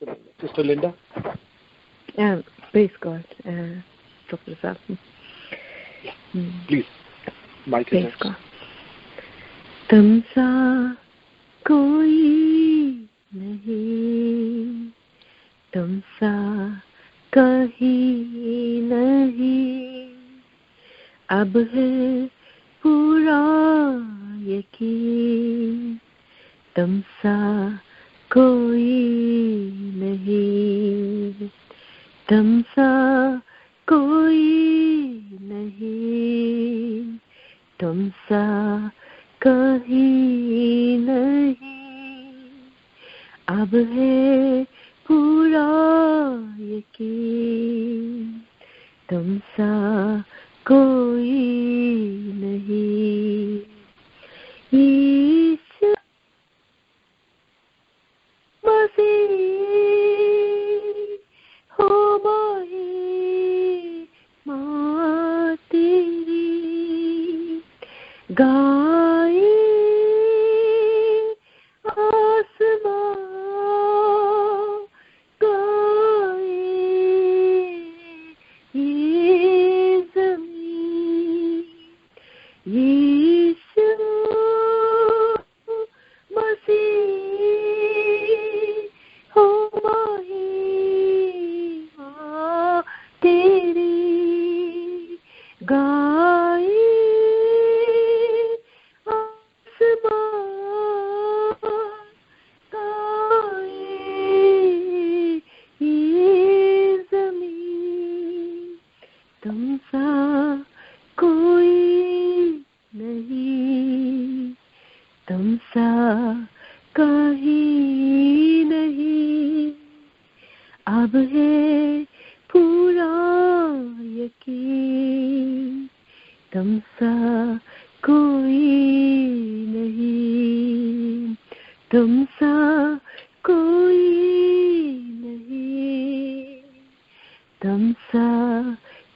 सुनेंगे। Sister Linda. Praise God, Dr. Safi. Please, mic is yours. तुमसा कोई नहीं, तुमसा कहीं नहीं, अब है पूरा यकीन, तुमसा कोई नहीं, तुमसा कोई नहीं, तुमसा कहीं नहीं, अब है पूरा यकीन, तुमसा कोई नहीं। यीशु मसीह हो महिमा तेरी, गाए आसमां, गाए ये ज़मीन, यीशु मसीह हो महिमा तेरी, गाए तुमसा कोई नहीं, तुमसा कहीं नहीं, अब है पूरा यकीन, तुमसा कोई नहीं, तुमसा कोई नहीं, तुमसा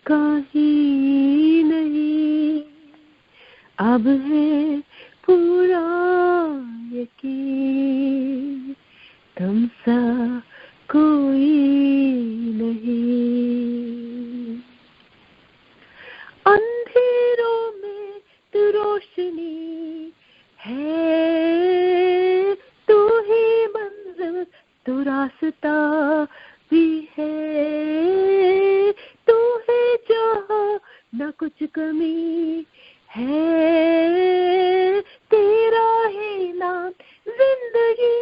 कहीं नहीं, अब है पूरा यकीन, तुमसा कोई नहीं। अंधेरों में तू रोशनी है, तू ही मंजिल, तू रास्ता भी है, तू है जहाँ न कुछ कमी है, तेरा ही नाम जिंदगी।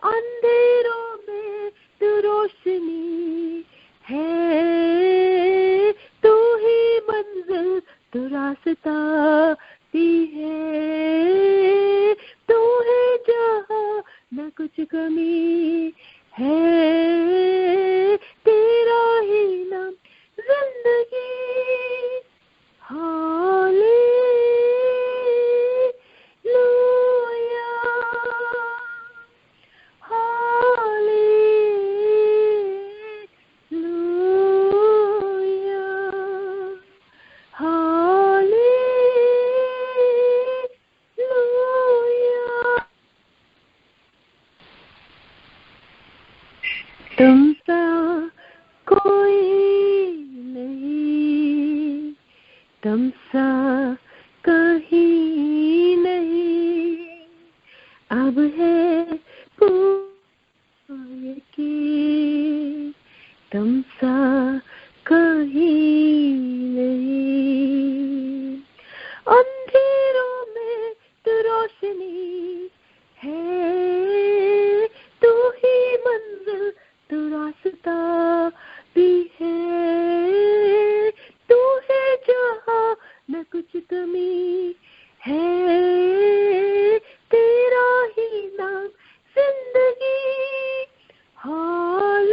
अंधेरों में तू रोशनी है, तू ही मंजिल, तू रास्ता भी है, तू है जहाँ न कुछ कमी है, तेरा ही नाम जिंदगी। Hallelujah, hallelujah, hallelujah. तुमसा कोई नहीं, तुमसा कहीं नहीं, अब है पूरा यकीन, तुमसा कहीं नहीं। अंधेरों में तू रोशनी है, तू ही मंजिल, तू रास्ता भी है, तू है जहाँ न कुछ कमी है, तेरा ही नाम जिंदगी। हालेलुया,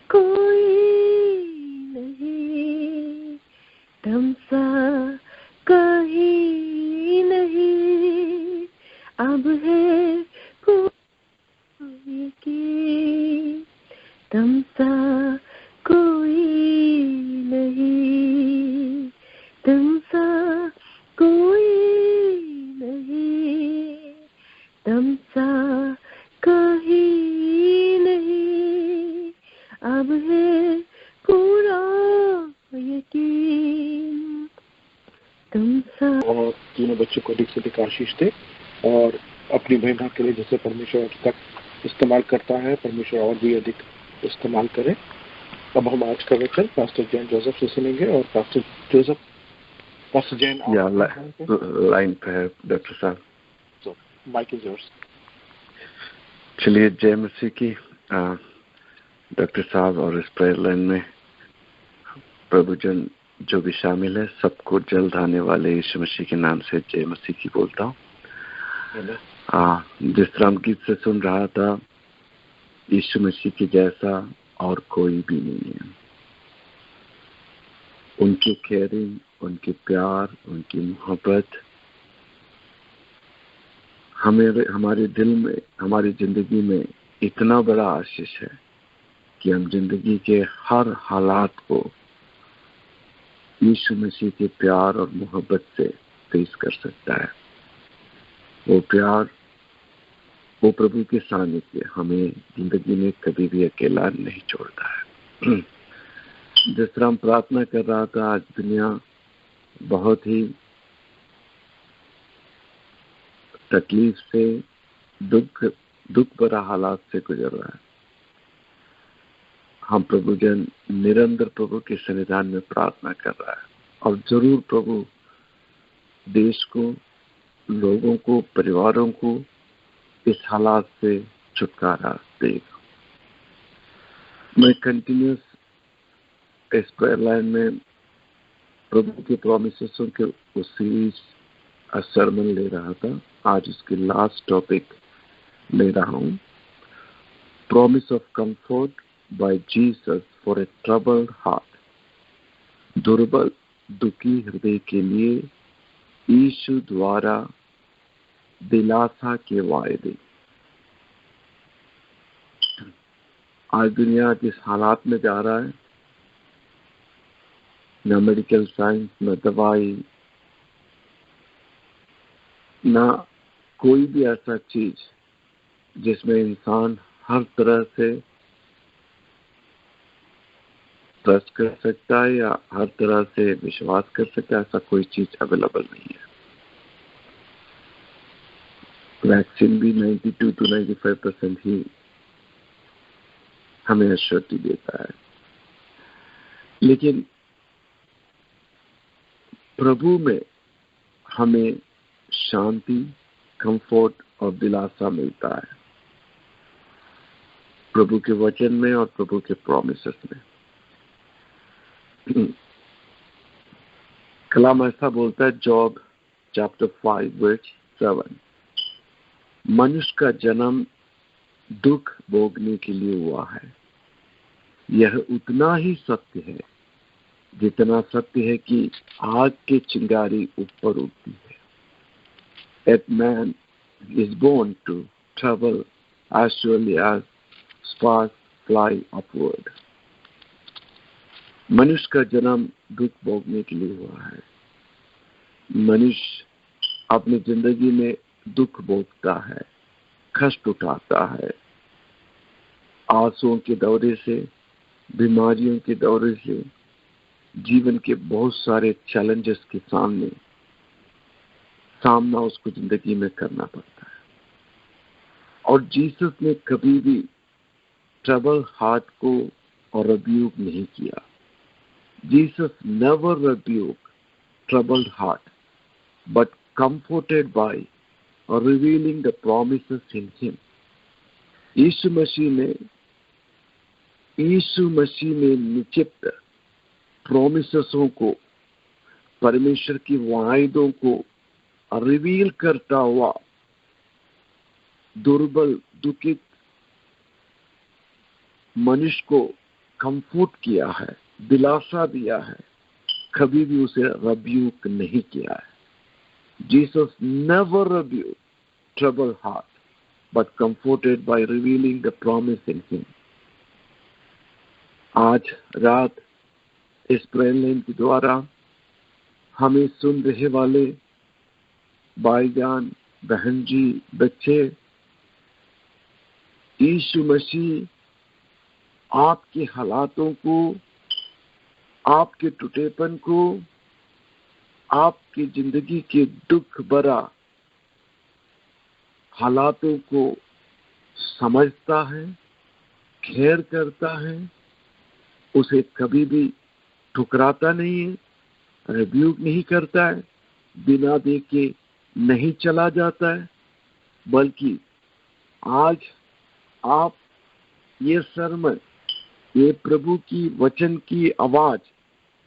कोई नहीं, तुमसा कहीं नहीं, अब है कोई की, तुमसा कोई नहीं, तुमसा कोई नहीं, तुमसा कहीं नहीं, अब है पूरा यकीन, तुमसा। और तीनों बच्चों को अधिक से अधिक आशीष दे और अपनी महिमा के लिए जैसे परमेश्वर अब तक इस्तेमाल करता है, परमेश्वर और भी अधिक इस्तेमाल करे। अब हम आज का वचन पास्टर जैन जोसेफ से सुनेंगे और पास्टर जैन लाइन पे है डॉक्टर साहब, तो माइक इज योर्स। चलिए, जय मसीह की। डॉक्टर साहब और इस प्रेयर लाइन में प्रभुजन जो भी शामिल है, सबको जल्द आने वाले यीशु मसीह के नाम से जय मसीह की बोलता हूँ। जिस तरह हम गीत से सुन रहा था, यीशु मसीह के जैसा और कोई भी नहीं है। उनकी केयरिंग, उनके प्यार, उनकी मोहब्बत हमारे दिल में, हमारी जिंदगी में इतना बड़ा आशीष है कि हम जिंदगी के हर हालात को यीशु मसीह के प्यार और मोहब्बत से फेस कर सकता है। वो प्यार, वो प्रभु के सानिध्य हमें जिंदगी में कभी भी अकेला नहीं छोड़ता है। जिस तरह हम प्रार्थना कर रहा था, आज दुनिया बहुत ही तकलीफ से, दुख भरा हालात से गुजर रहा है। हम प्रभुजन निरंतर प्रभु के सन्निधान में प्रार्थना कर रहा है और जरूर प्रभु देश को, लोगों को, परिवारों को इस हालात से छुटकारा देगा। मैं कंटिन्यूस इस प्रेयर लाइन में प्रभु के प्रॉमिसेसों के उस सीरीज सरमन ले रहा था। आज उसकी लास्ट टॉपिक ले रहा हूं, promise of comfort by Jesus for a troubled heart. दुर्बल, दुखी हृदय के लिए यीशु द्वारा दिलासा के वायदे। आज दुनिया जिस हालात में जा रहा है, न मेडिकल साइंस, न दवाई, न कोई भी ऐसा चीज जिसमें इंसान हर तरह से ट्रस्ट कर सकता है या हर तरह से विश्वास कर सकता है, ऐसा कोई चीज अवेलेबल नहीं है। वैक्सीन भी 92 to 95% ही हमें एश्योरिटी देता है, लेकिन प्रभु में हमें शांति, कंफर्ट और दिलासा मिलता है, प्रभु के वचन में और प्रभु के प्रॉमिसेस में। कलाम ऐसा बोलता है, जॉब चैप्टर 5 वर्स 7, मनुष्य का जन्म दुख भोगने के लिए हुआ है। यह उतना ही सत्य है जितना सत्य है कि आग की चिंगारी ऊपर उठती है। A man is born to travel as surely as sparks fly upward. मनुष्य का जन्म दुख भोगने के लिए हुआ है। मनुष्य अपनी जिंदगी में दुख भोगता है, कष्ट उठाता है, आंसुओं के दौरे से, बीमारियों के दौरे से, जीवन के बहुत सारे चैलेंजेस के सामना उसको जिंदगी में करना पड़ता है। और जीसस ने कभी भी ट्रबल हार्ट को और रिब्यूक नहीं किया। Jesus never rebuke troubled heart but comforted by or revealing the promises in him. यीशु मसीह में निक्षिप्त प्रोमिसेसों को, परमेश्वर की वायदों को रिवील करता हुआ दुर्बल, दुखित मनुष्य को कंफर्ट किया है, दिलासा दिया है, कभी भी उसे रिब्यूक नहीं किया है। Jesus never rebuke trouble heart but comforted by revealing the promise in him. आज रात इस प्रेयर लाइन के द्वारा हमें सुन रहे वाले भाईजान, बहन जी, बच्चे, यीशु मसीह आपके हालातों को, आपके टूटेपन को, आपकी जिंदगी के दुख भरा हालातों को समझता है, खैर करता है, उसे कभी भी ठुकराता नहीं है, रिब्यूक नहीं करता है, बिना देखे नहीं चला जाता है, बल्कि आज आप ये सरमन, ये प्रभु की वचन की आवाज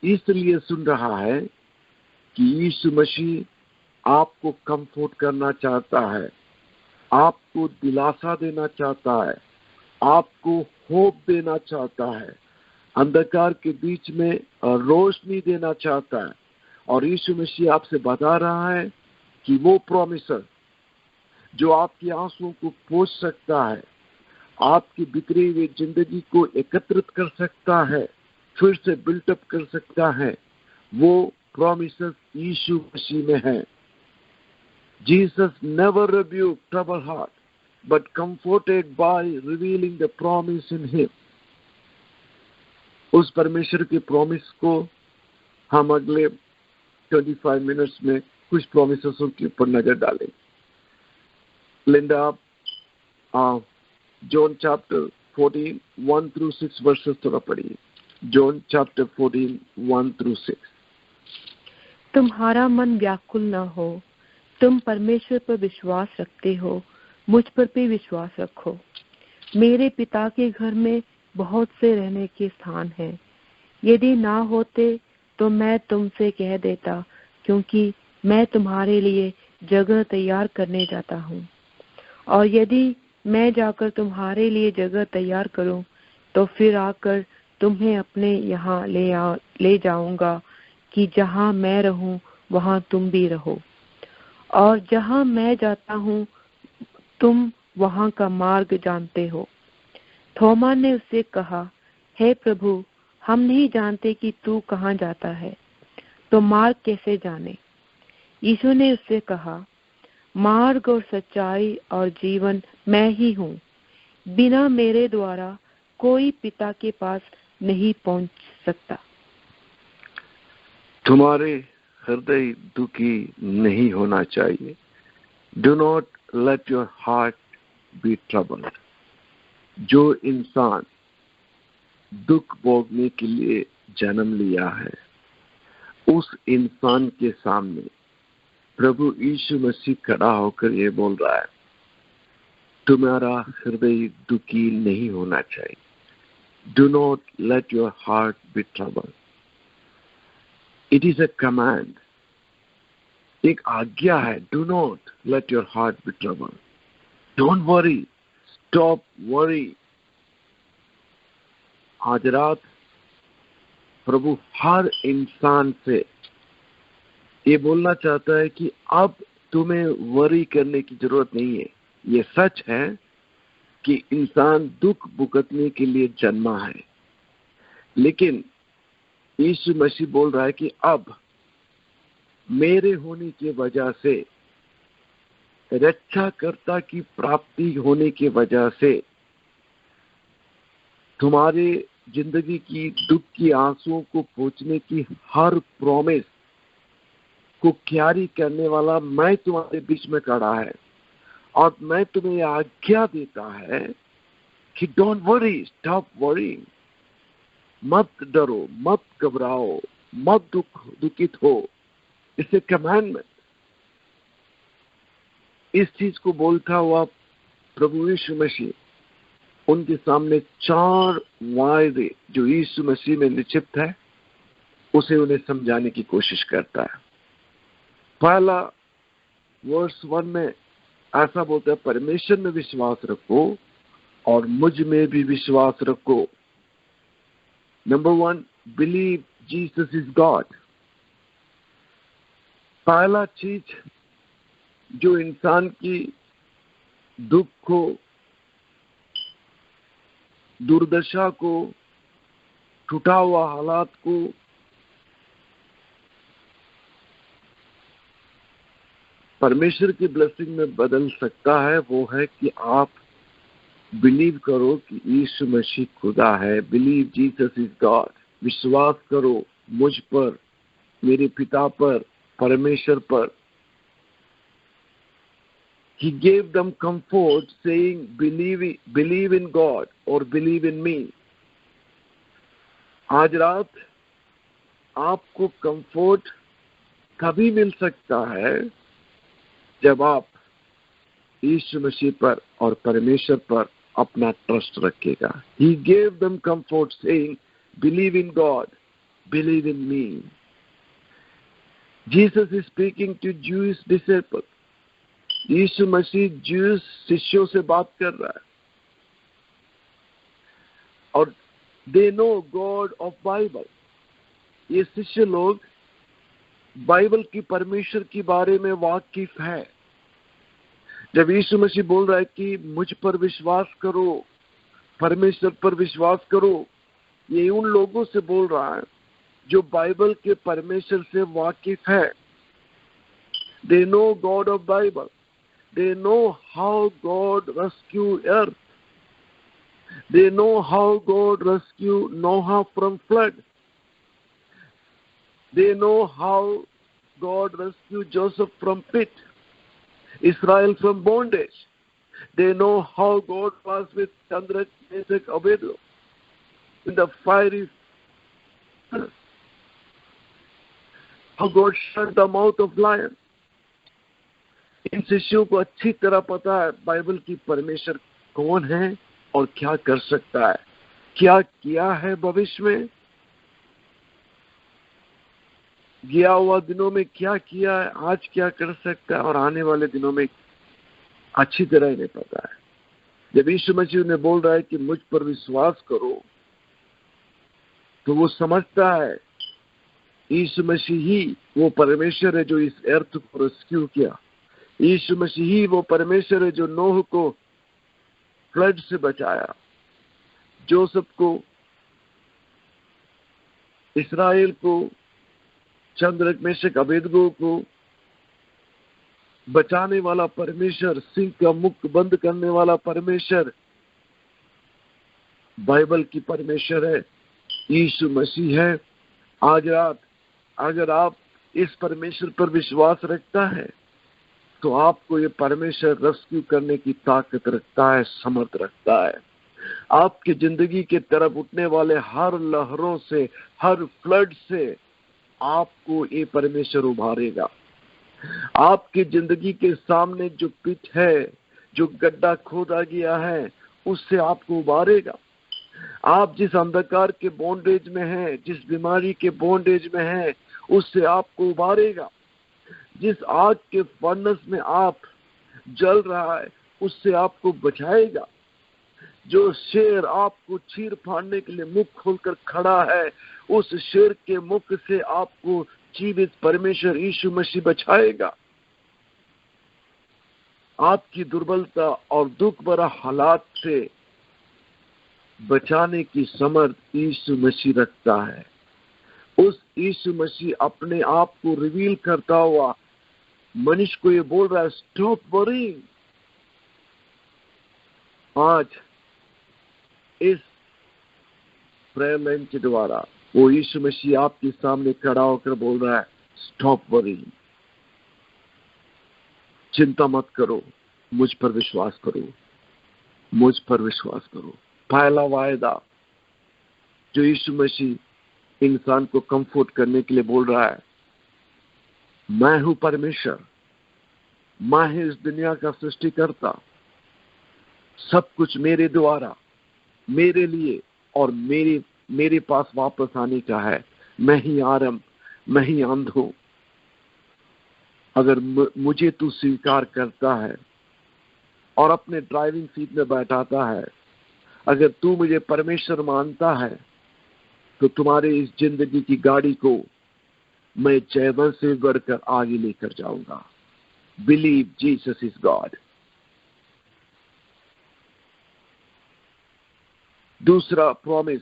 इसलिए सुन रहा है कि यीशु मसीह आपको कंफर्ट करना चाहता है, आपको दिलासा देना चाहता है, आपको होप देना चाहता है, अंधकार के बीच में रोशनी देना चाहता है। और यीशु मसीह आपसे बता रहा है कि वो प्रॉमिसर जो आपकी आंसुओं को पोंछ सकता है, आपकी बिखरी हुई जिंदगी को एकत्रित कर सकता है, फिर से बिल्टअप कर सकता है, वो प्रॉमिसेस यीशु मसीह में है। Jesus never rebuke trouble heart but comforted by revealing the promise in him. उस परमेश्वर के प्रॉमिस को हम अगले 25 मिनट्स में कुछ प्रॉमिसेस के ऊपर नजर डालें। लिंडा, आप जॉन चैप्टर 14 1 through 6 वर्सेस थोड़ा पढ़िए। John chapter 14 1 through 6। तुम्हारा मन व्याकुल न हो, तुम परमेश्वर पर विश्वास रखते हो, मुझ पर भी विश्वास रखो। मेरे पिता के घर में बहुत से रहने के स्थान हैं। यदि ना होते तो मैं तुमसे कह देता, क्योंकि मैं तुम्हारे लिए जगह तैयार करने जाता हूँ। और यदि मैं जाकर तुम्हारे लिए जगह तैयार करूँ तो फिर आकर तुम्हें अपने यहाँ ले जाऊंगा, कि जहाँ मैं रहूं वहाँ तुम भी रहो। और जहाँ मैं जाता हूँ तुम वहाँ का मार्ग जानते हो। थोमा ने उससे कहा, हे प्रभु, हम नहीं जानते कि तू कहाँ जाता है, तो मार्ग कैसे जाने? यीशु ने उससे कहा, मार्ग और सच्चाई और जीवन मैं ही हूँ। बिना मेरे द्वारा कोई पिता के पास नहीं पहुँच सकता। तुम्हारे हृदय दुखी नहीं होना चाहिए। Do not let your heart be troubled. जो इंसान दुख भोगने के लिए जन्म लिया है, उस इंसान के सामने प्रभु यीशु मसीह खड़ा होकर ये बोल रहा है, तुम्हारा हृदय दुखी नहीं होना चाहिए। Do not let your heart be troubled. It is a command, एक आज्ञा है। Do not let your heart be troubled. Don't worry, stop worry. आज रात प्रभु हर इंसान से ये बोलना चाहता है कि अब तुम्हें वरी करने की जरूरत नहीं है। ये सच है कि इंसान दुख भुगतने के लिए जन्मा है, लेकिन यीशु मसीह बोल रहा है कि अब मेरे होने की वजह से, रक्षाकर्ता की प्राप्ति होने की वजह से, तुम्हारे जिंदगी की दुख की आंसुओं को पोंछने की हर प्रॉमिस को कैरी करने वाला मैं तुम्हारे बीच में खड़ा है। और मैं तुम्हें आज्ञा देता है कि डोंट वरी, स्टॉप वरीइंग। मत डरो, मत घबराओ, मत दुखित हो। It's a commandment. इस चीज को बोलता हुआ प्रभु यीशु मसीह उनके सामने 4 वायदे जो यीशु मसीह में निक्षिप्त है उसे उन्हें समझाने की कोशिश करता है। पहला वर्स 1 में ऐसा बोलता है, परमेश्वर में विश्वास रखो और मुझ में भी विश्वास रखो। Number 1, believe Jesus is God. पहला चीज जो इंसान की दुख को, दुर्दशा को, टूटा हुआ हालात को परमेश्वर की ब्लेसिंग में बदल सकता है, वो है कि आप बिलीव करो कि यीशु मसीह खुदा है। Believe Jesus is God. विश्वास करो मुझ पर, मेरे पिता पर, परमेश्वर पर। He gave them comfort saying believe in God or believe in me. आज रात आपको कंफर्ट तभी मिल सकता है जब आप यीशु मसीह पर और परमेश्वर पर अपना ट्रस्ट रखेगा। He gave them comfort saying believe in God, believe in me. Jesus is speaking to Jewish disciples. यीशु मसीह ज्यूस शिष्यों से बात कर रहा है और they know God of Bible. ये शिष्य लोग बाइबल की, परमेश्वर के बारे में वाकिफ है। जब यीशु मसीह बोल रहा है कि मुझ पर विश्वास करो, परमेश्वर पर विश्वास करो, ये उन लोगों से बोल रहा है जो बाइबल के परमेश्वर से वाकिफ है। दे know God of Bible. They know how God rescued earth. They know how God rescued Noah from flood. They know how God rescued Joseph from pit, Israel from bondage. They know how God was with Shadrach, Meshach, Abednego in the fiery furnace. How God shut the mouth of lions. इन शिष्यों को अच्छी तरह पता है Bible की परमेश्वर कौन है और क्या कर सकता है, क्या किया है भविष्य में, गया हुआ दिनों में क्या किया है, आज क्या कर सकता है और आने वाले दिनों में अच्छी तरह इन्हें पता है। जब यीशु मसीह ने बोल रहा है कि मुझ पर विश्वास करो, तो वो समझता है यीशु मसीह ही वो परमेश्वर है जो इस अर्थ को रेस्क्यू किया। यीशु मसीह ही वो परमेश्वर है जो नूह को फ्लड से बचाया, जोसेफ को, इस्राएल को, शद्रक, मेशक, अबेदगो को बचाने वाला परमेश्वर, सिंह का मुख बंद करने वाला परमेश्वर बाइबल की परमेश्वर है, यीशु मसीह है। आज रात अगर आप इस परमेश्वर पर विश्वास रखता है तो आपको ये परमेश्वर रेस्क्यू करने की ताकत रखता है, समर्थ रखता है। आपकी जिंदगी के तरफ उठने वाले हर लहरों से, हर फ्लड से आपको ये परमेश्वर उभारेगा। आपकी जिंदगी के सामने जो पिट है, जो गड्ढा खोदा गया है, उससे आपको उभारेगा। आप जिस अंधकार के बॉन्डेज में हैं, जिस बीमारी के बॉन्डेज में हैं, उससे आपको उभारेगा। जिस आग के फर्नेस में आप जल रहा है, उससे आपको बचाएगा। जो शेर आपको चीर फाड़ने के लिए मुख खोलकर खड़ा है, उस शेर के मुख से आपको जीवित परमेश्वर यीशु मसीह बचाएगा। आपकी दुर्बलता और दुख भरा हालात से बचाने की समर्थ यीशु मसीह रखता है। उस यीशु मसीह अपने आप को रिवील करता हुआ मनुष्य को ये बोल रहा है, स्टॉप वरीइंग। आज इस प्रेयर लाइन के द्वारा वो यीशु मसीह आपके सामने खड़ा होकर बोल रहा है, स्टॉप वरीइंग। चिंता मत करो, मुझ पर विश्वास करो, मुझ पर विश्वास करो। पहला वायदा जो यीशु मसीह इंसान को कंफर्ट करने के लिए बोल रहा है, मैं हूं परमेश्वर, मैं ही इस दुनिया का सृष्टिकर्ता, सब कुछ मेरे द्वारा, मेरे लिए और मेरे पास वापस आने का है। मैं ही आरंभ, मैं ही अंत हूं। अगर मुझे तू स्वीकार करता है और अपने ड्राइविंग सीट में बैठाता है, अगर तू मुझे परमेश्वर मानता है तो तुम्हारे इस जिंदगी की गाड़ी को मैं जयवंत से बढ़कर आगे लेकर जाऊंगा। Believe Jesus is God. दूसरा प्रॉमिस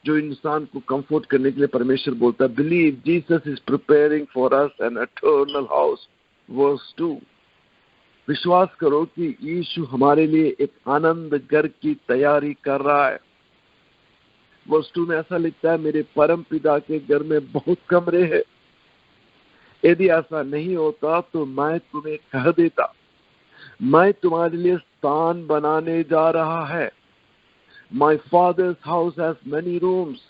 जो इंसान को कंफर्ट करने के लिए परमेश्वर बोलता है, believe Jesus is preparing for us an eternal house. Verse 2, विश्वास करो कि यीशु हमारे लिए एक आनंद घर की तैयारी कर रहा है। वर्स 2 में ऐसा लिखता है, मेरे परम पिता के घर में बहुत कमरे हैं, यदि ऐसा नहीं होता तो मैं तुम्हें कह देता। मैं तुम्हारे लिए स्थान बनाने जा रहा है। My father's house has many rooms.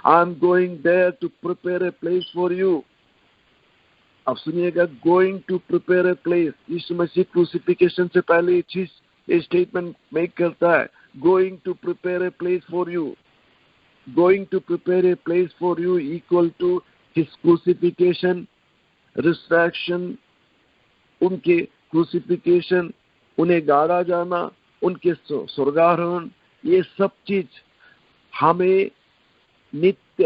I'm going there to prepare a place for you. अब सुनिएगा, going to prepare a place। यीशु मसीह क्रूसिफिकेशन से पहले ये स्टेटमेंट मेक करता है, going to prepare a place for you। Going to prepare a place for you equal to his crucifixion, resurrection, उनके क्रूसिफिकेशन, उन्हें गाड़ा जाना, उनके स्वर्गारोहण, ये सब चीज हमें नित्य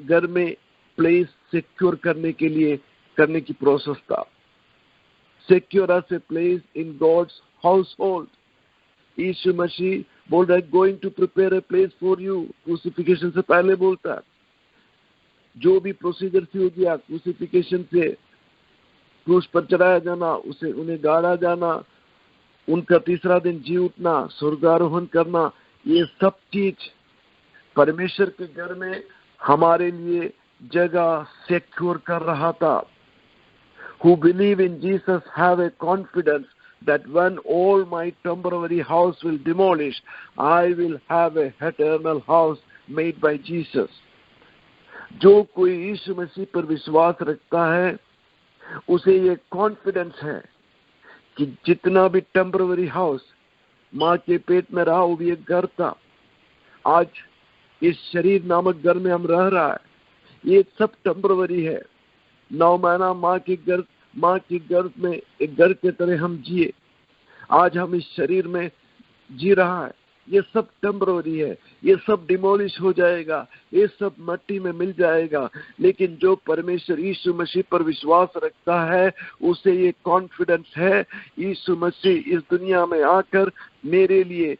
घर में प्लेस सिक्योर करने के लिए करने की प्रोसेस था। Secure us a place in God's house hold. Yeshu Masih बोल रहा है, going to prepare a place for you. Crucifixion से पहले बोलता है, जो भी प्रोसीजर से हो गया, क्रूसिफिकेशन से क्रूस पर चढ़ाया जाना, उसे उन्हें गाड़ा जाना, उनका तीसरा दिन जी उठना, स्वर्गारोहण करना, ये सब चीज परमेश्वर के घर में हमारे लिए जगह सिक्योर कर रहा था। Who believe in Jesus have a confidence that when all my temporary house will demolish, I will have a eternal house made by Jesus। जो कोई यीशु मसीह पर विश्वास रखता है उसे ये कॉन्फिडेंस है कि जितना भी टेम्पररी हाउस माँ के पेट में रहा, वो भी एक घर था। आज इस शरीर नामक घर में हम रह रहा है, ये सब टेम्पररी है। 9 महीना माँ के गर्भ में एक घर के तरह हम जिए, आज हम इस शरीर में जी रहा है, ये सब टेम्पररी है, ये सब डिमोलिश हो जाएगा, ये सब मिट्टी में मिल जाएगा। लेकिन जो परमेश्वर यीशु मसीह पर विश्वास रखता है उसे ये कॉन्फिडेंस है, यीशु मसीह इस दुनिया में आकर मेरे लिए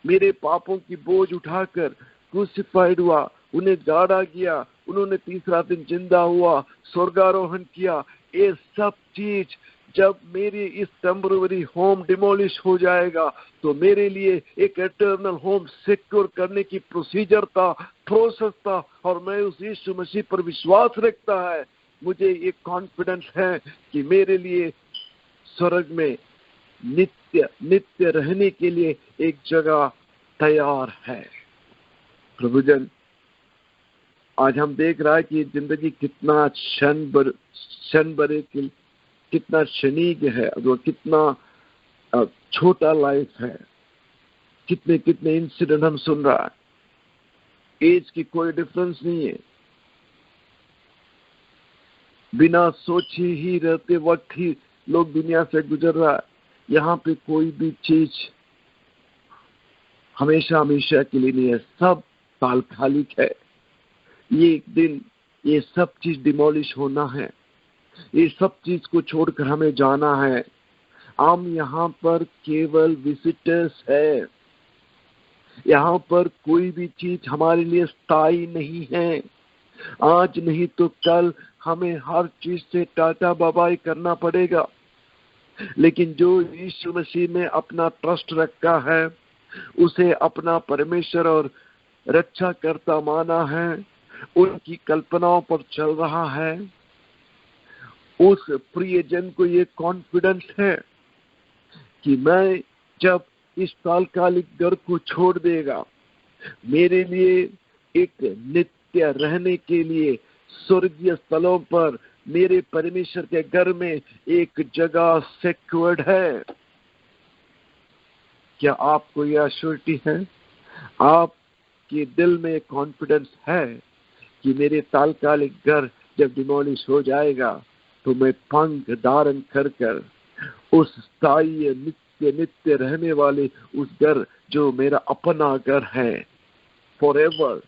मेरे पापों की बोझ उठाकर क्रूसिफाइड हुआ, उन्हें गाड़ा गया, उन्होंने तीसरा दिन जिंदा हुआ, स्वर्गारोहण किया। ये सब चीज जब मेरी इस टेम्पररी होम डिमोलिश हो जाएगा तो मेरे लिए एक एटर्नल होम सिक्योर करने की प्रोसीजर था, प्रोसेस था, और मैं उस यीशु मसीह पर विश्वास रखता है। मुझे ये कॉन्फिडेंस है कि मेरे लिए स्वर्ग में नित्य रहने के लिए एक जगह तैयार है। प्रभुजन, आज हम देख रहा है कि जिंदगी कितना कितना क्षणिक है, और कितना छोटा लाइफ है। कितने इंसिडेंट हम सुन रहा है, एज की कोई डिफरेंस नहीं है। बिना सोचे ही रहते वक्त ही लोग दुनिया से गुजर रहा है। यहाँ पे कोई भी चीज हमेशा के लिए नहीं है, सब तात्कालिक है। ये एक दिन ये सब चीज डिमोलिश होना है, ये सब चीज को छोड़कर हमें जाना है। हम यहाँ पर केवल विजिटर्स है, यहाँ पर कोई भी चीज हमारे लिए स्थायी नहीं है। आज नहीं तो कल हमें हर चीज से टाटा बाबाई करना पड़ेगा। लेकिन जो यीशु मसीह में अपना ट्रस्ट रखा है, उसे अपना परमेश्वर और रक्षा करता माना है, उनकी कल्पनाओं पर चल रहा है, उस प्रियजन को ये कॉन्फिडेंस है कि मैं जब इस तात्कालिक घर को छोड़ देगा, मेरे लिए एक नित्य रहने के लिए स्वर्गीय स्थलों पर मेरे परमेश्वर के घर में एक जगह सिक्योर्ड है। क्या आपको यह श्योरिटी है? आपके दिल में कॉन्फिडेंस है कि मेरे तात्कालिक घर जब डिमोलिश हो जाएगा तो मैं पंख धारण कर उस स्थायी के नित्य रहने वाले उस घर जो मेरा अपना घर है फॉरएवर,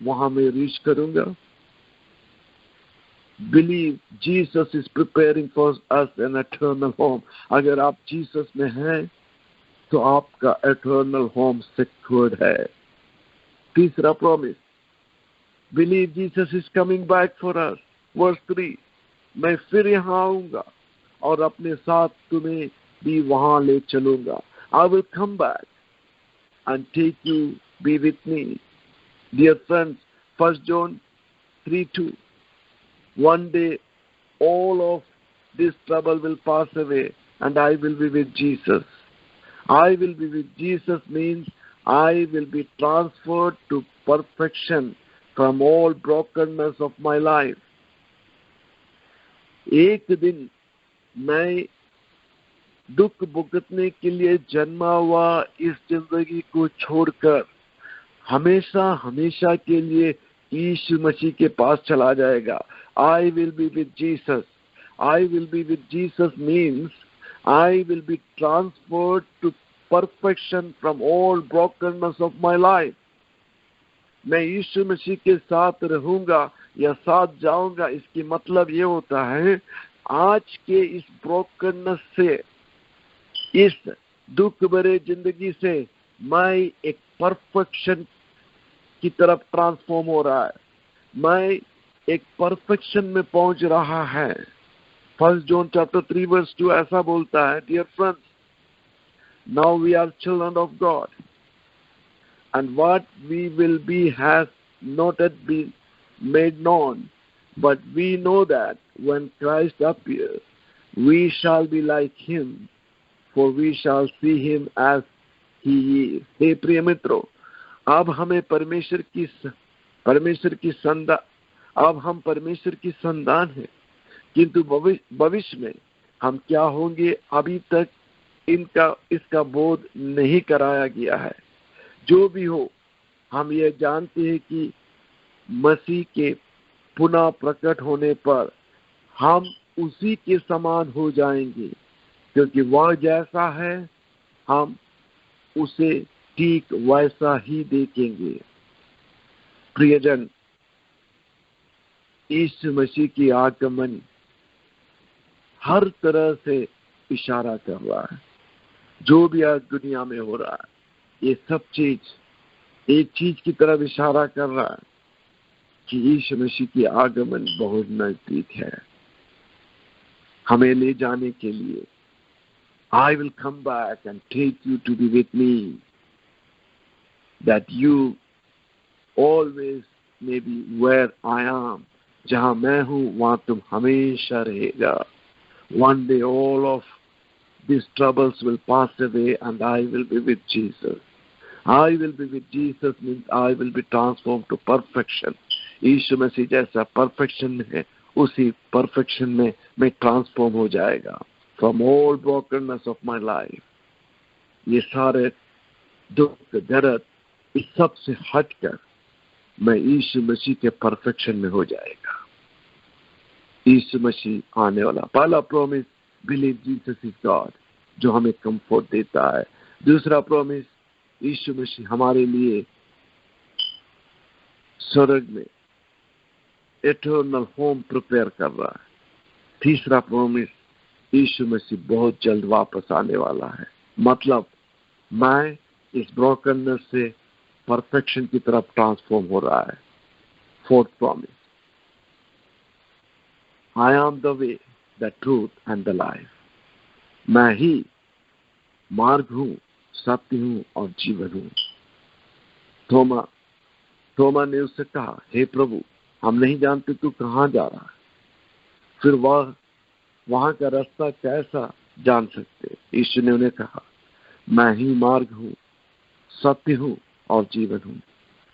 वहां मैं रीच करूंगा। Believe Jesus is preparing for us an eternal home. अगर आप जीसस में हैं तो आपका एटर्नल होम सिक्योर्ड है। तीसरा promise, believe Jesus is coming back for us. Verse 3, मैं फिर यहाँ आऊंगा और अपने साथ तुम्हें भी वहां ले चलूंगा। I will come back and take you be with me. Dear friends, 1 John 3:2, one day all of this trouble will pass away and I will be with Jesus. I will be with Jesus means I will be transferred to perfection from all brokenness of my life. एक दिन मैं दुख भुगतने के लिए जन्मा हुआ इस जिंदगी को छोड़कर हमेशा हमेशा के लिए यीशु मसीह के पास चला जाएगा। I will be with Jesus. I will be with Jesus means I will be transferred to perfection from all brokenness of my life. मैं यीशु मसीह के साथ रहूंगा या साथ जाऊंगा, इसकी मतलब ये होता है आज के इस ब्रोकननेस से, इस दुख भरे जिंदगी से मैं एक परफेक्शन की तरफ ट्रांसफॉर्म हो रहा है, मैं एक परफेक्शन में पहुंच रहा है। 1 John chapter 3 verse 2 ऐसा बोलता है, dear friends, now we are children of God and what we will be has not yet been made known, but we know that when Christ appears, we shall be like him, for we shall see him as he is. हे प्रिय मित्रों, अब हमें परमेश्वर की संतान है, किंतु भविष्य में हम क्या होंगे अभी तक इसका बोध नहीं कराया गया है। जो भी हो, हम ये जानते हैं कि मसीह के पुनः प्रकट होने पर हम उसी के समान हो जाएंगे, क्योंकि वह जैसा है हम उसे ठीक वैसा ही देखेंगे। प्रियजन, यीशु मसीह की आगमन हर तरह से इशारा कर रहा है। जो भी आज दुनिया में हो रहा है, ये सब चीज एक चीज की तरफ इशारा कर रहा है कि यीशु मसीह की आगमन बहुत नजदीक है, हमें ले जाने के लिए। I will come back and take you to be with me, that you always may be where I am. जहां मैं हूं वहां तुम हमेशा रहेगा। One day all of these troubles will pass away and I will be with Jesus. I will be with Jesus means I will be transformed to perfection. यीशु मसीह जैसा perfection में है, उसी परफेक्शन में मैं ट्रांसफॉर्म हो जाएगा। From all brokenness of my life, ये सारे दुख दर्द इस सब से हटकर मैं यीशु मसीह के परफेक्शन में हो जाएगा। यीशु मसीह आने वाला। पहला promise, believe Jesus is God, जो हमें कंफर्ट देता है। दूसरा प्रॉमिस, यीशु मसीह हमारे लिए स्वर्ग में एटर्नल होम प्रिपेयर कर रहा है। तीसरा प्रॉमिस, यीशु मसीह बहुत जल्द वापस आने वाला है। मतलब मैं इस ब्रोकननेस से परफेक्शन की तरफ ट्रांसफॉर्म हो रहा है। Fourth promise, I am the way, the truth and the life. मैं ही मार्ग हूं, सत्य हूं और जीवन हूं। थोमा ने उससे कहा, हे प्रभु, हम नहीं जानते तू कहां जा रहा है, फिर वहां का रास्ता कैसा जान सकते? यीशु ने उन्हें कहा, मैं ही मार्ग हूं, सत्य हूं और जीवन हूं।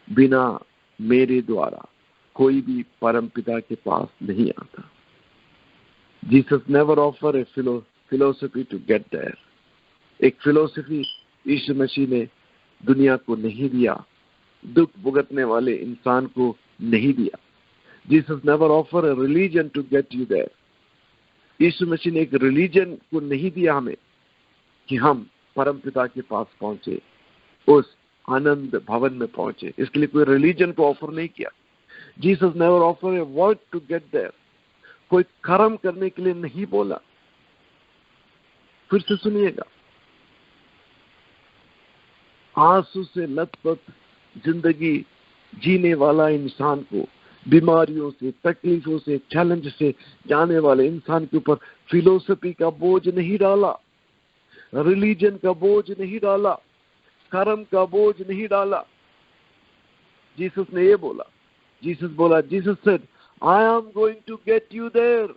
बिना मेरे द्वारा कोई भी परमपिता के पास नहीं आता। Jesus never offer a philosophy to get there. एक फिलोसफी यीशु मसीह ने दुनिया को नहीं दिया, दुख भुगतने वाले इंसान को नहीं दिया। Jesus never offer a religion to get you there. Yeshu मसीह ने एक रिलीजन को नहीं दिया हमें कि हम परमपिता के पास पहुंचे, उस आनंद भवन में पहुंचे। इसके लिए कोई रिलीजन को ऑफर नहीं किया। Jesus never offer a work to get there. कोई कर्म करने के लिए नहीं बोला। फिर से सुनिएगा, आंसू से लथपथ जिंदगी जीने वाला इंसान को, बीमारियों से, तकलीफों से, चैलेंज से जाने वाले इंसान के ऊपर फिलोसफी का बोझ नहीं डाला, रिलीजन का बोझ नहीं डाला, कर्म का बोझ नहीं डाला। जीसस ने ये बोला, Jesus said, I am going to get you there.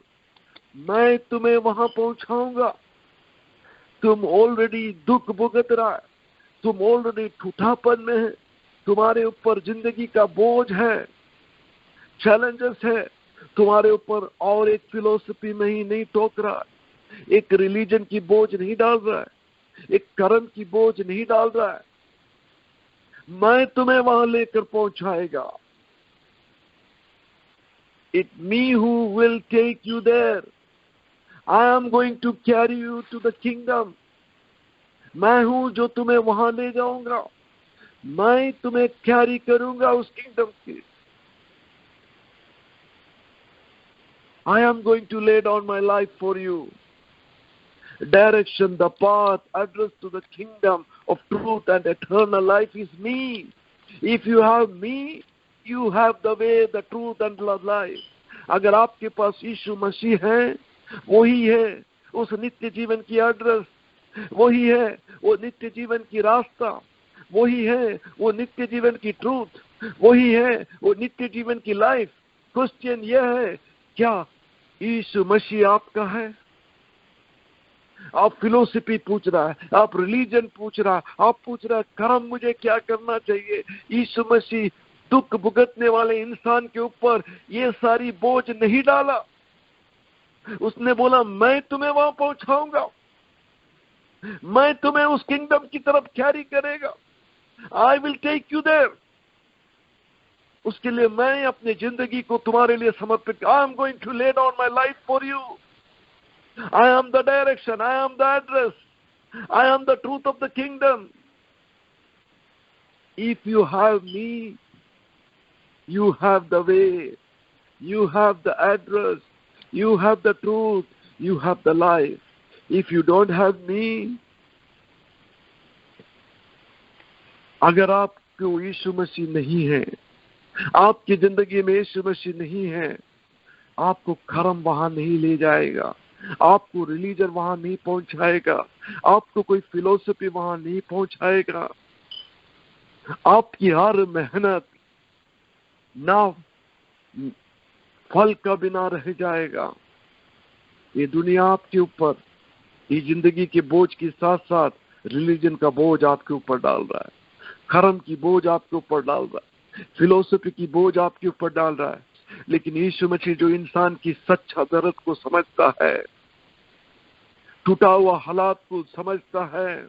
मैं तुम्हें वहां पहुंचाऊंगा। तुम ऑलरेडी दुख भुगत रहा है, तुम ऑलरेडी ठूठापन में है, तुम्हारे ऊपर जिंदगी का बोझ है, चैलेंजेस है तुम्हारे ऊपर, और एक फिलोसफी में ही नहीं टोक रहा है, एक रिलीजन की बोझ नहीं डाल रहा है, एक कर्म की बोझ नहीं डाल रहा है। मैं तुम्हें वहां लेकर पहुंचाएगा। It's me who will take you there. I am going to carry you to the kingdom. मैं हूं जो तुम्हें वहां ले जाऊंगा। मैं तुम्हें कैरी करूंगा उस किंगडम की। I am going to lay down my life for you. Direction, the path, address to the kingdom of truth and eternal life is me. If you have me, you have the way, the truth and the life. अगर आपके पास यीशु मसीह है, वही है उस नित्य जीवन की address, वही है वो नित्य जीवन की रास्ता, वही है वो नित्य जीवन की ट्रूथ, वही है वो नित्य जीवन की लाइफ। क्वेश्चन यह है, क्या यीशु मसीह आपका है? आप फिलोसफी पूछ रहा है, आप रिलीजन पूछ रहा है, आप पूछ रहा है कर्म मुझे क्या करना चाहिए। यीशु मसीह दुख भुगतने वाले इंसान के ऊपर ये सारी बोझ नहीं डाला। उसने बोला, मैं तुम्हें वहां पहुंचाऊंगा, मैं तुम्हें उस किंगडम की तरफ कैरी करेगा। I will take you there. उसके लिए मैं अपनी जिंदगी को तुम्हारे लिए समर्पित। I am going to lay down my life for you. I am the direction, I am the address, I am the truth of the kingdom. If you have me, you have the way, you have the address, you have the truth, you have the life. If you don't have me, अगर आपको यीशु मसीह नहीं है, आपकी जिंदगी में यीशु मसीह नहीं है, आपको कर्म वहां नहीं ले जाएगा, आपको रिलीजन वहां नहीं पहुंचाएगा, आपको कोई फिलोसफी वहां नहीं पहुंचाएगा। आपकी हर मेहनत ना फल का बिना रह जाएगा। ये दुनिया आपके ऊपर, ये जिंदगी के बोझ के साथ साथ रिलीजन का बोझ आपके ऊपर डाल रहा है, कर्म की बोझ आपके ऊपर डाल रहा है, फिलोसफी की बोझ आपके ऊपर डाल रहा है। लेकिन यीशु मसीह जो इंसान की सच्चा दर्द को समझता है, टूटा हुआ हालात को समझता है,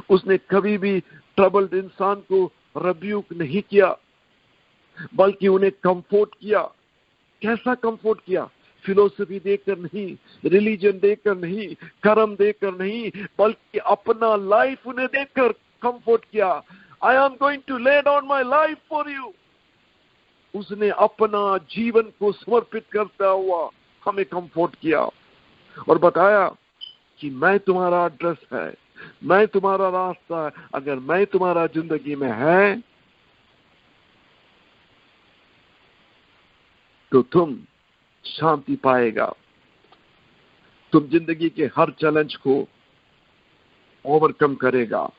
उसने कभी भी ट्रबल्ड इंसान को रिब्यूक नहीं किया, बल्कि उन्हें कंफर्ट किया। कैसा कंफर्ट किया? फिलोसफी देकर नहीं, रिलीजन देकर नहीं, कर्म देकर नहीं, बल्कि अपना लाइफ उन्हें देकर कंफर्ट किया। I am going to lay down my life for you. उसने अपना जीवन को समर्पित करता हुआ हमें कंफर्ट किया और बताया कि मैं तुम्हारा एड्रेस है, मैं तुम्हारा रास्ता है। अगर मैं तुम्हारा जिंदगी में है तो तुम शांति पाएगा, तुम जिंदगी के हर चैलेंज को ओवरकम करेगा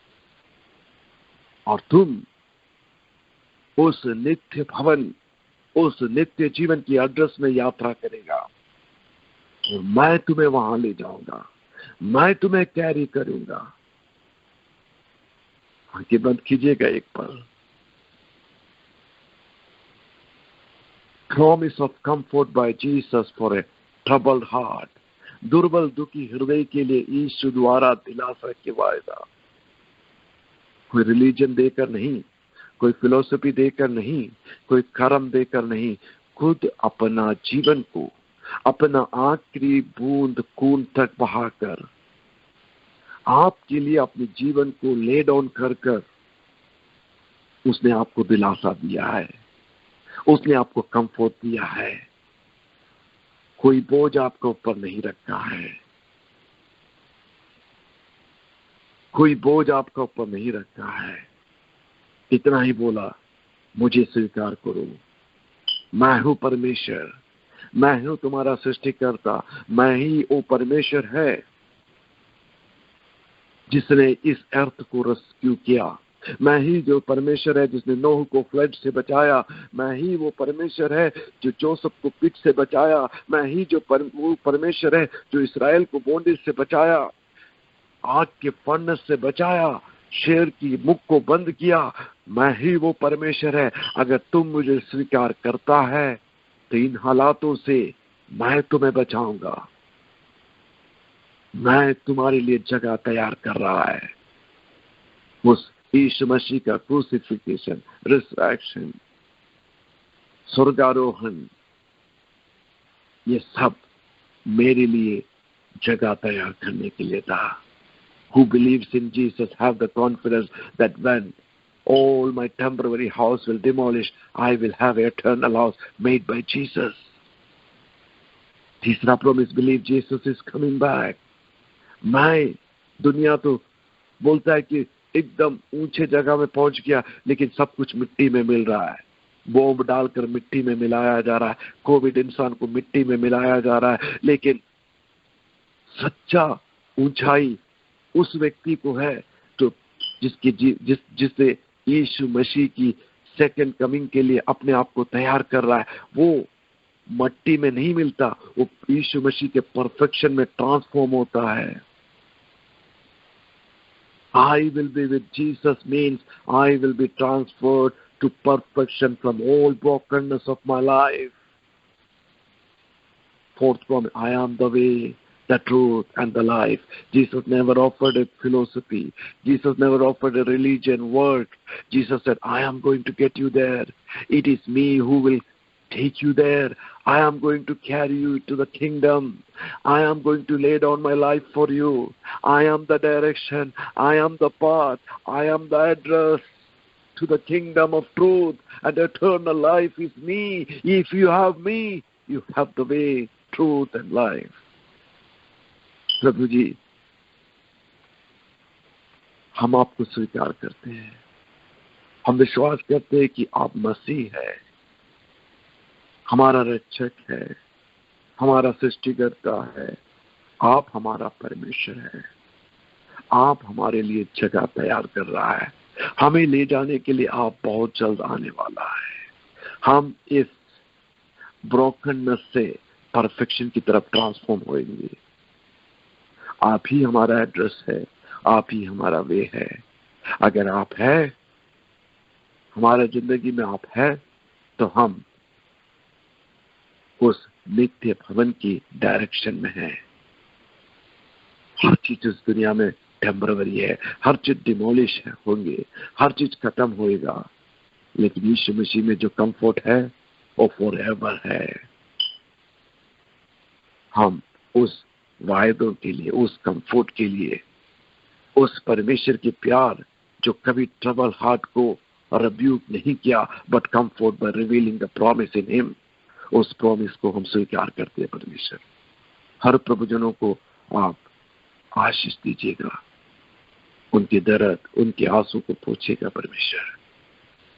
और तुम उस नित्य भवन, उस नित्य जीवन की एड्रेस में यात्रा करेगा। और मैं तुम्हें वहां ले जाऊंगा, मैं तुम्हें कैरी करूंगा। आंखें बंद कीजिएगा एक पल। Promise of comfort by Jesus for a troubled heart. दुर्बल दुखी हृदय के लिए यीशु द्वारा दिलासा के वायदा। कोई रिलीजन देकर नहीं, कोई फिलोसफी देकर नहीं, कोई कर्म देकर नहीं, खुद अपना जीवन को, अपना आखिरी बूंद खून तक बहाकर आपके लिए अपने जीवन को ले डाउन कर कर उसने आपको दिलासा दिया है, उसने आपको कंफर्ट दिया है। कोई बोझ आपके ऊपर नहीं रखा है, कोई बोझ आपके ऊपर नहीं रखा है। इतना ही बोला, मुझे स्वीकार करो, मैं हूं परमेश्वर, मैं हूं तुम्हारा सृष्टिकर्ता, मैं ही वो परमेश्वर है जिसने इस अर्थ को रेस्क्यू किया। मैं ही जो परमेश्वर है जिसने नूह को फ्लड से बचाया। मैं ही वो परमेश्वर है जो जोसेफ को पिट से बचाया। मैं ही वो परमेश्वर है जो इस्राएल को बॉन्डेज से बचाया, आग के फर्नेस से बचाया, शेर की मुख को बंद किया। मैं ही वो परमेश्वर है। अगर तुम मुझे स्वीकार करता है तो इन हालातों से मैं तुम्हें बचाऊंगा। मैं तुम्हारे लिए जगह तैयार कर रहा है। उस यीशु मसीह का क्रूसिफिकेशन, रिसरेक्शन, स्वर्गारोहण, ये सब मेरे लिए जगह तैयार करने के लिए था। Who believes in Jesus have the confidence that when all my temporary house will demolish, I will have an eternal house made by Jesus. तीसरा promise, believe Jesus is coming back. मैं, दुनिया तो बोलता है कि एकदम ऊंचे जगह में पहुंच गया, लेकिन सब कुछ मिट्टी में मिल रहा है। बॉम्ब डालकर मिट्टी में मिलाया जा रहा है, कोविड इंसान को मिट्टी में मिलाया जा रहा है। लेकिन सच्चा ऊंचाई उस व्यक्ति को है जो जिससे यीशु मसीह की सेकंड कमिंग के लिए अपने आप को तैयार कर रहा है। वो मट्टी में नहीं मिलता, वो यीशु मसीह के परफेक्शन में ट्रांसफॉर्म होता है। I will be with Jesus means I will be transferred to perfection from all brokenness of my life. Fourth promise, I am the way, the truth, and the life. Jesus never offered a philosophy. Jesus never offered a religion, word. Jesus said, I am going to get you there. It is me who will take you there. I am going to carry you to the kingdom. I am going to lay down my life for you. I am the direction. I am the path. I am the address to the kingdom of truth, and eternal life is me. If you have me, you have the way, truth, and life. प्रभु जी, हम आपको स्वीकार करते हैं। हम विश्वास करते हैं कि आप मसीह है, हमारा रक्षक है, हमारा सृष्टिकर्ता है। आप हमारा परमेश्वर है। आप हमारे लिए जगह तैयार कर रहा है। हमें ले जाने के लिए आप बहुत जल्द आने वाला है। हम इस ब्रोकननेस से परफेक्शन की तरफ ट्रांसफॉर्म होंगे। आप ही हमारा एड्रेस है, आप ही हमारा वे है। अगर आप है, हमारे जिंदगी में आप है, तो हम उस नित्य भवन की डायरेक्शन में है। हर चीज इस दुनिया में टेम्पररी है, हर चीज डिमोलिश होंगे, हर चीज खत्म होएगा, लेकिन यीशु मसीह में जो कंफर्ट है वो फॉरएवर है। हम उस वायदों के लिए, उस कंफर्ट के लिए, उस परमेश्वर के प्यार जो कभी ट्रबल हार्ट को रिब्यूक नहीं किया, but comfort by revealing the promise in him, उस प्रॉमिस को हम स्वीकार करते हैं। परमेश्वर, हर प्रभुजनों को आप आशीष दीजिएगा, उनके दर्द, उनके आंसू को पोंछेगा परमेश्वर,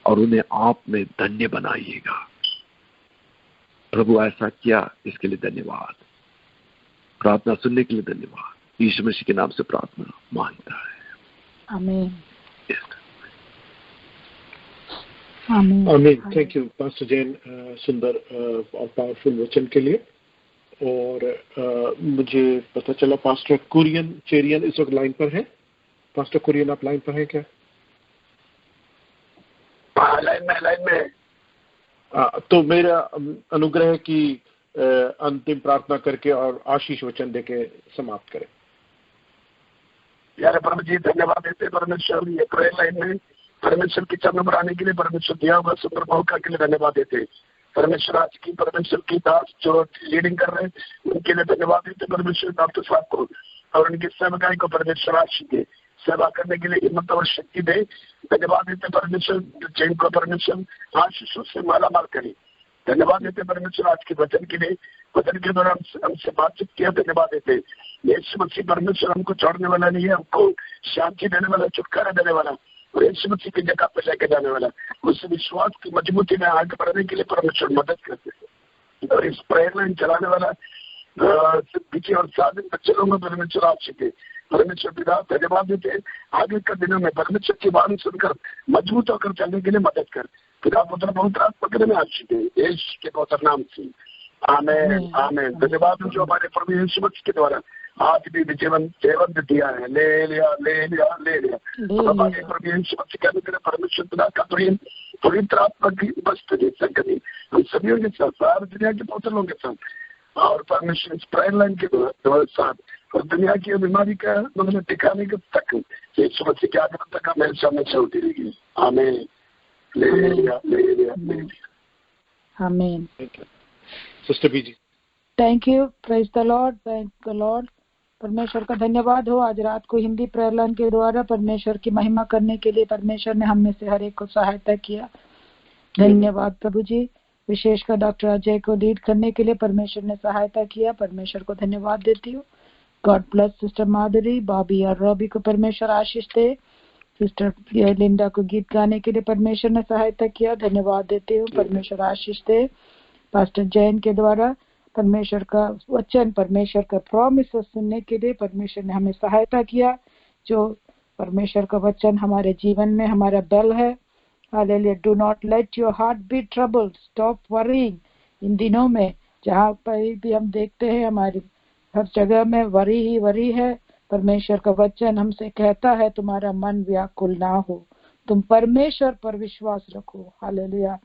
और उन्हें आप में धन्य बनाइएगा। प्रभु ऐसा किया, इसके लिए धन्यवाद। प्रार्थना सुनने के लिए धन्यवाद। यीशु मसीह के नाम से प्रार्थना मांगता है, आमीन। आमीन। थैंक यू पास्टर जैन, सुंदर और पावरफुल वचन के लिए। और मुझे पता चला पास्टर कुरियन चेरियन इस वक्त लाइन पर है। पास्टर कुरियन, आप लाइन पर हैं क्या? लाइन में। तो मेरा अनुग्रह है कि अंतिम प्रार्थना करके और आशीष वचन देके समाप्त करें। यार प्रभु जी, धन्यवाद देते परमेश्वर, ये प्रेयर लाइन में परमेश्वर की चरण पर आने के लिए, परमेश्वर दिया हुआ सुंदर मौका के लिए धन्यवाद देते। परमेश्वर आज की परमेश्वर की दास जो लीडिंग कर रहे हैं उनके लिए धन्यवाद देते। परमेश्वर डॉक्टर साहब को और उनकी सेवकाई को परमेश्वर आशीष दे, सेवा करने के लिए हिम्मत और शक्ति दे। धन्यवाद देते परमेश्वर, जिनको परमेश्वर आशीषों से माला माल करे। धन्यवाद देते परमेश्वर आज के वचन के लिए, वचन के द्वारा हमसे बातचीत किया। धन्यवाद देते यीशु मसीह परमेश्वर हमको छोड़ने वाला नहीं है, हमको शांति देने वाला, छुटकारा देने वाला और यीशु मसीह की जगह पर लेके जाने वाला। उस विश्वास की मजबूती में आगे बढ़ने के लिए परमेश्वर मदद करते हैं। और इस प्रेयर लाइन चलाने वाला पीछे और 7 दिन बच्चे लोगों में परमेश्वर आशीष दे। परमेश्वर पिता धन्यवाद देते हैं, आगे के दिनों में परमेश्वर की वाणी सुनकर मजबूत होकर चलने के लिए मदद कर। पिता पुत्र पवित्र आत्मा के में आशीष दे, यीशु के पवित्र नाम से आमेन आमेन। धन्यवाद जो हमारे प्रभु यीशु मसीह के द्वारा आज भी जीवन दिया है। ले लिया ले लिया ले लिया। हमारे प्रभु यीशु मसीह के अनुग्रह, परमेश्वर पिता का प्रेम, पवित्र आत्मा की उपस्थिति संगति हम सभी के साथ, सारी दुनिया के पवित्र लोगों के साथ और परमेश्वर इस प्रेयर लाइन के साथ और दुनिया की बीमारी का मतलब टिकाने के तक यीशु मसीह के आगमन तक हमें सामने चलती रहेगी। आमीन। ले लिया ले लिया ले लिया। आमीन। सिस्टर बीजी, thank you, praise the Lord, thank the Lord. परमेश्वर का धन्यवाद हो, आज रात को हिंदी प्रेयर लाइन के द्वारा परमेश्वर की महिमा करने के लिए परमेश्वर ने हम में से हर एक को सहायता किया। धन्यवाद प्रभु जी। विशेषकर डॉक्टर अजय को लीड करने के लिए परमेश्वर ने सहायता किया, परमेश्वर को धन्यवाद देती हूँ। गॉड ब्लेस सिस्टर माधुरी, बॉबी और रॉबी को परमेश्वर आशीष दे। सिस्टर लिंडा को गीत गाने के लिए परमेश्वर ने सहायता किया, धन्यवाद देती हूँ, परमेश्वर आशीष दे। पास्टर जैन के द्वारा परमेश्वर का वचन, परमेश्वर का प्रॉमिस सुनने के लिए परमेश्वर ने हमें सहायता किया। जो परमेश्वर का वचन हमारे जीवन में हमारा बल है। Hallelujah. Do not let your heart be troubled, stop worrying. इन दिनों में जहाँ पर भी हम देखते हैं हमारी हर जगह में वरी ही वरी है, परमेश्वर का वचन हमसे कहता है तुम्हारा मन व्याकुल ना हो, तुम परमेश्वर पर विश्वास रखो। Hallelujah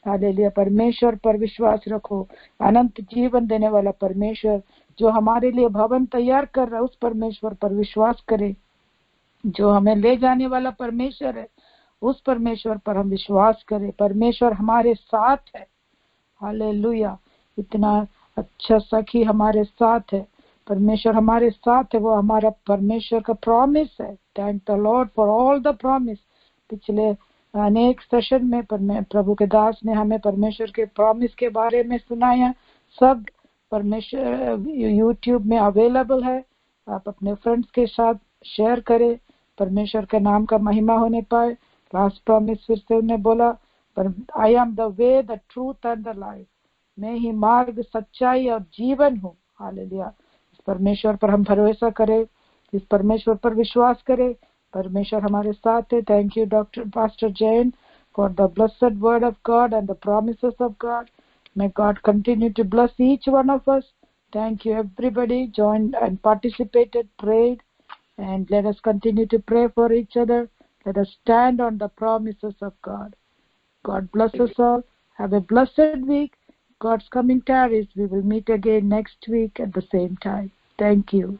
hallelujah. परमेश्वर पर विश्वास रखो। अनंत जीवन देने वाला परमेश्वर जो हमारे लिए भवन तैयार कर रहा है, उस परमेश्वर पर विश्वास करें। जो हमें ले जाने वाला परमेश्वर है, उस परमेश्वर पर हम विश्वास करें। परमेश्वर हमारे साथ है। हालेलुया। इतना अच्छा सखी हमारे साथ है, परमेश्वर हमारे साथ है, वो हमारा परमेश्वर का प्रॉमिस है। Thank the Lord for all the promise. पिछले अनेक सेशन में प्रभु के दास ने हमें परमेश्वर के प्रॉमिस के बारे में सुनाया। सब परमेश्वर यूट्यूब में अवेलेबल है, आप अपने फ्रेंड्स के साथ शेयर करें, परमेश्वर के नाम का महिमा होने पाए। लास्ट प्रॉमिस फिर से उन्हें बोला, पर I am the way, the truth and the life. मैं ही मार्ग, सच्चाई और जीवन हूँ। हालेलुया। इस परमेश्वर पर हम भरोसा करें, इस परमेश्वर पर विश्वास करें, परमेश्वर हमारे साथ है। Thank you doctor pastor Jain for the blessed word of God and the promises of God. May God continue to bless each one of us. Thank you everybody joined and participated, prayed, and let us continue to pray for each other. Let us stand on the promises of God. God bless us all. Have a blessed week. God's coming tarries. We will meet again next week at the same time. Thank you.